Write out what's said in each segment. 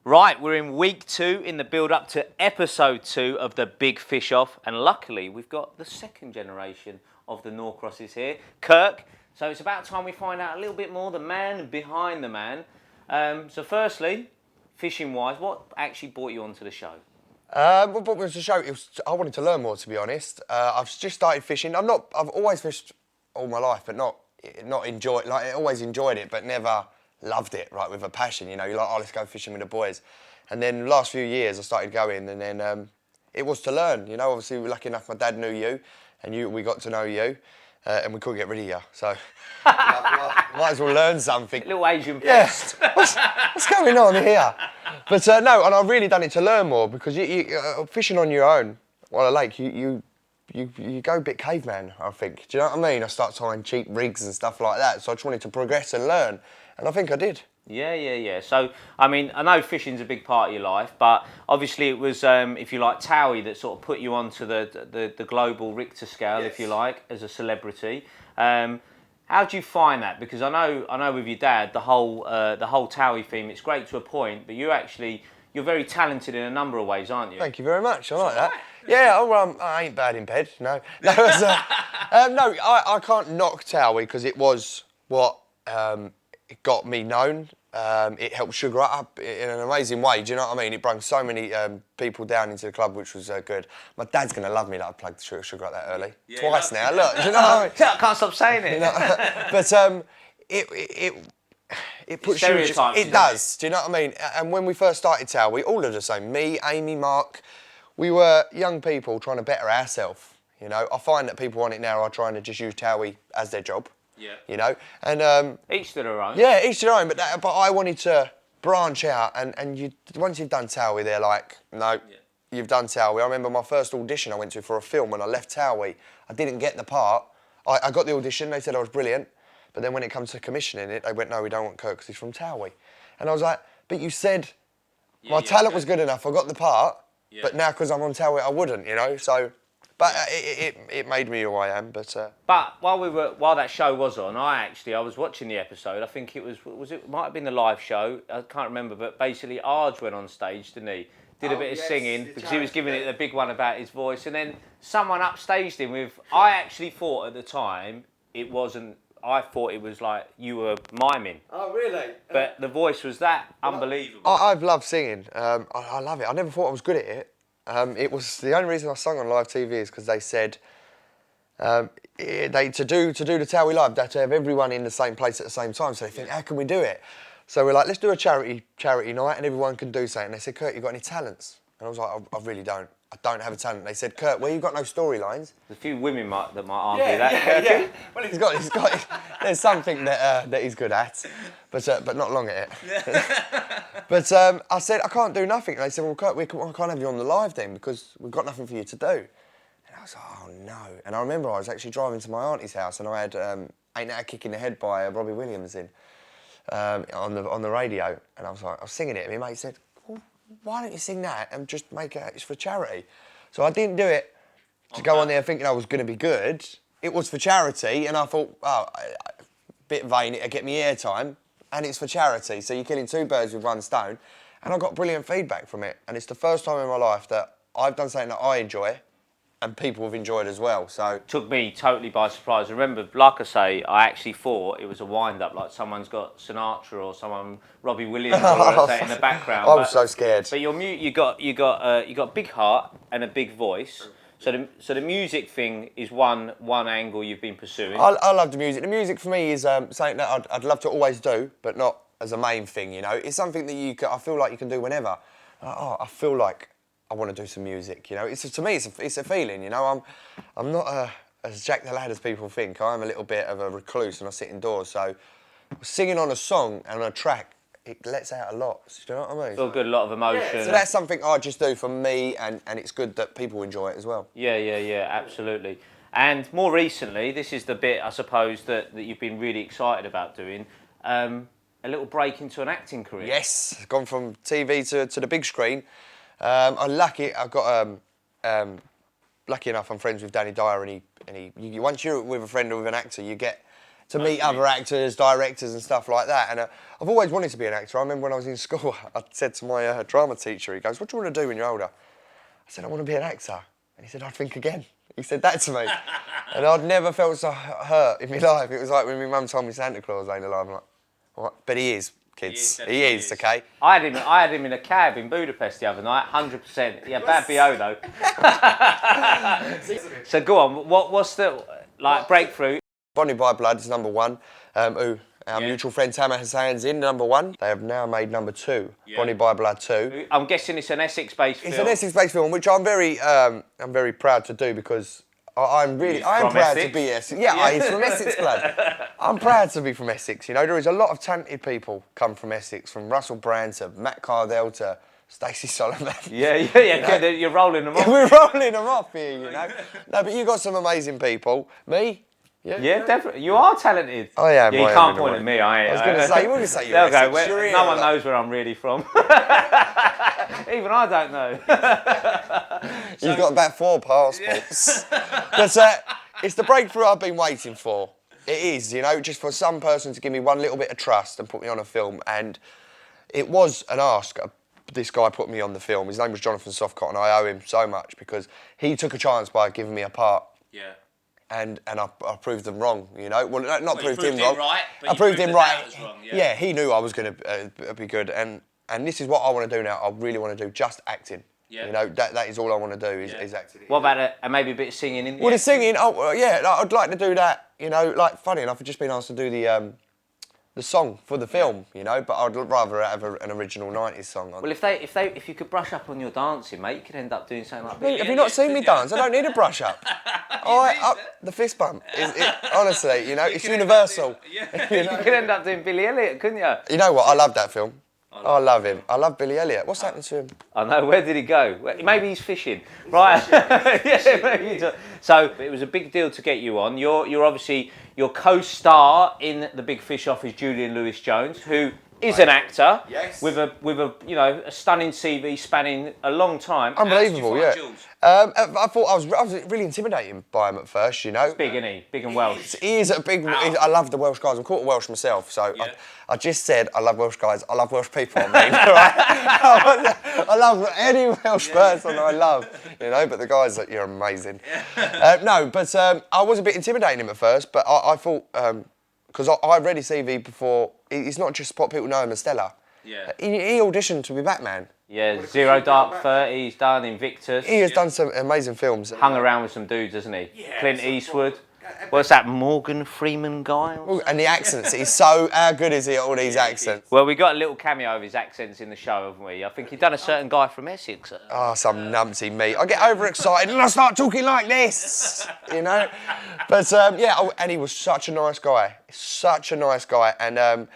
Right, we're in week 2 in the build-up to episode 2 of the Big Fish Off, and luckily we've got the second generation of the Norcrosses here, Kirk. So it's about time we find out a little bit more the man behind the man. So firstly, fishing-wise, what actually brought you onto the show? What brought me onto the show? I wanted to learn more, to be honest. I've just started fishing. I've always fished all my life, but not enjoyed. Like, I always enjoyed it, but never loved it, right, with a passion, you know. You're like, oh, let's go fishing with the boys. And then last few years I started going, and then it was to learn, you know. Obviously, we were lucky enough my dad knew you, and we got to know you, and we couldn't get rid of you, so might as well learn something. Little Asian pest. Yeah. What's going on here? But no, and I've really done it to learn more, because you fishing on your own on a lake, you go a bit caveman, I think. Do you know what I mean? I start tying cheap rigs and stuff like that, so I just wanted to progress and learn. And I think I did. Yeah. So, I mean, I know fishing's a big part of your life, but obviously it was, if you like, Towie that sort of put you onto the global Richter scale, yes, if you like, as a celebrity. How do you find that? Because I know with your dad, the whole Towie theme, it's great to a point, but you're very talented in a number of ways, aren't you? Thank you very much. I like that. Yeah, I ain't bad in bed. No, no, I can't knock Towie, because it was what it got me known. It helped sugar up in an amazing way. Do you know what I mean? It brought so many people down into the club, which was good. My dad's going to love me that I plugged the sugar up that early. Yeah, twice now. Look, do you know what I mean? I can't stop saying it. You know? But it puts you. It does. Do you know what I mean? And when we first started Towie, all of the same. Me, Amy, Mark, we were young people trying to better ourselves. You know, I find that people on it now are trying to just use Towie as their job. Yeah. You know, and each to their own. Yeah, each to their own. But I wanted to branch out, and once you've done Towie, they're like, no, you've done Towie. I remember my first audition I went to for a film, when I left Towie, I didn't get the part. I got the audition. They said I was brilliant, but then when it comes to commissioning it, they went, no, we don't want Kirk because he's from Towie. And I was like, but you said my talent was good enough. I got the part, but now because I'm on Towie, I wouldn't. You know, so. But it made me who I am. But while that show was on, I was watching the episode. I think it might have been the live show. I can't remember, but basically Arj went on stage, didn't he? Did a bit of singing because he was giving it the big one about his voice, and then someone upstaged him with. I actually thought at the time it wasn't. I thought it was like you were miming. Oh, really? But the voice was that unbelievable. I've loved singing. I love it. I never thought I was good at it. It was the only reason I sung on live TV is because they said to do the Towie live, they had to have everyone in the same place at the same time. So they think, how can we do it? So we're like, let's do a charity night, and everyone can do something. And they said, Kurt, you got any talents? And I was like, I really don't. I don't have a talent. They said, Kurt, well, you've got no storylines. There's a few women that might argue that. Yeah. Well, he's got. There's something that he's good at, but not long at it. But I said, I can't do nothing. And they said, well, Kurt, I can't have you on the live then, because we've got nothing for you to do. And I was like, oh no. And I remember I was actually driving to my auntie's house, and I had Ain't That a Kick in the Head by Robbie Williams on the radio. And I was singing it, and my mate said, why don't you sing that and just make it's for charity? So I didn't do it to go on there thinking I was going to be good. It was for charity, and I thought, a bit vain, it'll get me airtime, and it's for charity, so you're killing two birds with one stone. And I got brilliant feedback from it, and it's the first time in my life that I've done something that I enjoy, and people have enjoyed as well. So took me totally by surprise. I remember, like I say, I actually thought it was a wind-up, like someone's got Sinatra or someone Robbie Williams or in the background. I was so scared. But you got big heart and a big voice. So the music thing is one angle you've been pursuing. I love the music. The music for me is something that I'd love to always do, but not as a main thing. You know, it's something that I feel like you can do whenever. I feel like I want to do some music, you know. To me, it's a feeling, you know. I'm not as Jack the Lad as people think. I'm a little bit of a recluse, and I sit indoors. So singing on a song and on a track, it lets out a lot. Do you know what I mean? Feel good, a lot of emotion. Yeah, so that's something I just do for me, and it's good that people enjoy it as well. Yeah, absolutely. And more recently, this is the bit, I suppose, that you've been really excited about doing. A little break into an acting career. Yes, gone from TV to the big screen. I'm lucky. I've got lucky enough. I'm friends with Danny Dyer, and he once you're with a friend or with an actor, you get to meet other actors, directors and stuff like that. And I've always wanted to be an actor. I remember when I was in school, I said to my drama teacher, he goes, what do you want to do when you're older? I said, I want to be an actor. And he said, I'd think again. He said that to me. And I'd never felt so hurt in my life. It was like when my mum told me Santa Claus ain't alive. I'm like, what? But he is, kids. He is, okay? I had him in a cab in Budapest the other night, 100%. Yeah, bad BO though. So go on, what's the, breakthrough? Bonnie by Blood is number 1, who our mutual friend Tamer Hassan's in, number 1. They have now made number 2, Bonnie by Blood 2. I'm guessing it's an Essex-based film. It's an Essex-based film, which I'm very proud to do because I am proud to be Essex. Yeah, he's from Essex blood. I'm proud to be from Essex. You know, there is a lot of talented people come from Essex, from Russell Brand to Matt Cardell to Stacey Solomon. Yeah. You're rolling them off. We're rolling them off here, you know. No, but you've got some amazing people. Me? Yeah, definitely. You are talented. I am. Yeah, you can't point at me. I was going to say, you wouldn't say you're Essex. No one knows where I'm really from. Even I don't know. You've got about 4 passports. But it's the breakthrough I've been waiting for. It is, you know, just for some person to give me one little bit of trust and put me on a film. And it was an ask. This guy put me on the film. His name was Jonathan Softcott, and I owe him so much because he took a chance by giving me a part. Yeah. And I proved them wrong, you know. Well, not proved him wrong. Right, I proved him right. Wrong, yeah, he knew I was going to be good, and this is what I want to do now. I really want to do just acting. Yeah. You know, that is all I want to do is acting. What about maybe a bit of singing in? Well, the singing. Oh, yeah. I'd like to do that. You know, funny enough, I've just been asked to do the song for the film, you know, but I'd rather have an original 90s song on. Well, if you could brush up on your dancing, mate, you could end up doing something like that. Have you not seen me dance? I don't need a brush up. The fist bump, honestly, you know, it's universal. You could end up doing Billy Elliot, couldn't you? You know what? I love that film. I love him. I love Billy Elliot. What's happened to him? I know. Where did he go? Maybe he's fishing. Right. Yeah, maybe. So it was a big deal to get you on. You're obviously your co-star in The Big Fish Off is Julian Lewis-Jones, who is an actor with a stunning CV spanning a long time. Unbelievable, yeah. I thought I was really intimidated by him at first, you know. He's big, isn't he? Big and Welsh. He is a big. I love the Welsh guys. I'm quarter Welsh myself, so I just said I love Welsh guys. I love Welsh people. I mean, right? I love any Welsh person. I love, you know. But the guys, you're amazing. No, but I was a bit intimidating him at first, but I thought. Because I read his CV before, it's not just what people know him as Stella. Yeah. He auditioned to be Batman. Yeah, Zero Dark 30, he's done Invictus. He has done some amazing films. Hung around with some dudes, hasn't he? Yeah, Clint Eastwood. What's that, Morgan Freeman guy? And the accents, how good is he at all these accents? Well, we got a little cameo of his accents in the show, haven't we? I think he'd done a certain guy from Essex. Oh, some numpty me. I get overexcited and I start talking like this, you know? But and he was such a nice guy. Such a nice guy. And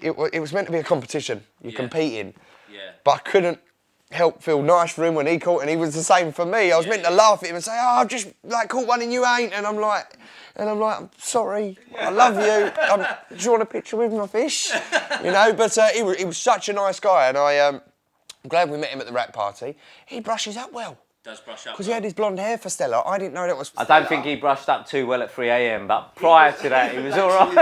it was meant to be a competition. You're competing. Yeah. But I couldn't help feel nice for him when he caught, and he was the same for me. I was meant to laugh at him and say, "Oh, I've just caught one and you ain't," and I'm like, "I'm sorry, I love you. Do you want a picture with my fish?" You know. But he was such a nice guy, and I'm glad we met him at the rap party. He brushes up well. Does brush up. Because he had his blonde hair for Stella. I didn't know that was. I don't think he brushed up too well at 3 a.m. But prior to that, he was all right.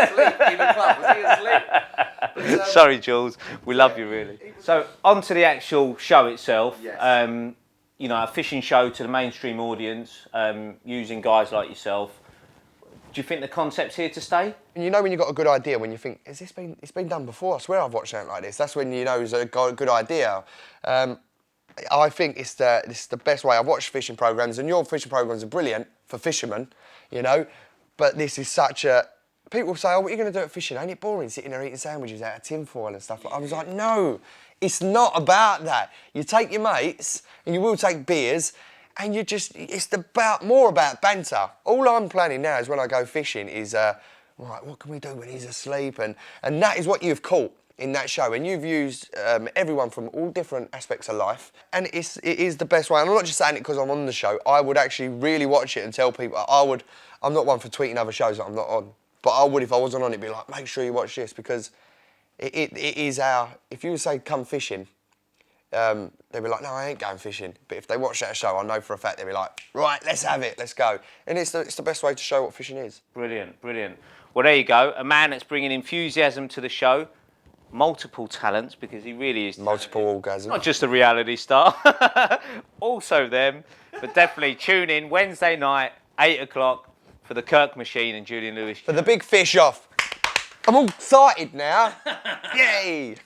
Sorry, Jules. We love you, really. So, on to the actual show itself. Yes. A fishing show to the mainstream audience, using guys like yourself. Do you think the concept's here to stay? And you know when you've got a good idea, when you think, it's been done before, I swear I've watched something like this. That's when you know it's a good idea. I think it's the best way. I've watched fishing programmes, and your fishing programmes are brilliant for fishermen, you know, but this is such a... People say, "Oh, what are you going to do at fishing? Ain't it boring sitting there eating sandwiches out of tinfoil and stuff?" I was like, no, it's not about that. You take your mates, and you will take beers, and it's more about banter. All I'm planning now is when I go fishing is, right, what can we do when he's asleep? And that is what you've caught in that show, and you've used everyone from all different aspects of life, and it is the best way. And I'm not just saying it because I'm on the show. I would actually really watch it and tell people. I'm not one for tweeting other shows that I'm not on, but I would if I wasn't on it. Be like, make sure you watch this because it is our. If you would say come fishing, they'd be like, no, I ain't going fishing. But if they watch that show, I know for a fact they'd be like, right, let's have it, let's go. And it's the best way to show what fishing is. Brilliant, brilliant. Well, there you go. A man that's bringing enthusiasm to the show. Multiple talents, because he really is multiple orgasms. Not just a reality star. Also them. But definitely tune in Wednesday night, 8 o'clock, for the Kirk Machine and Julian Lewis. For the big fish off. I'm all excited now. Yay!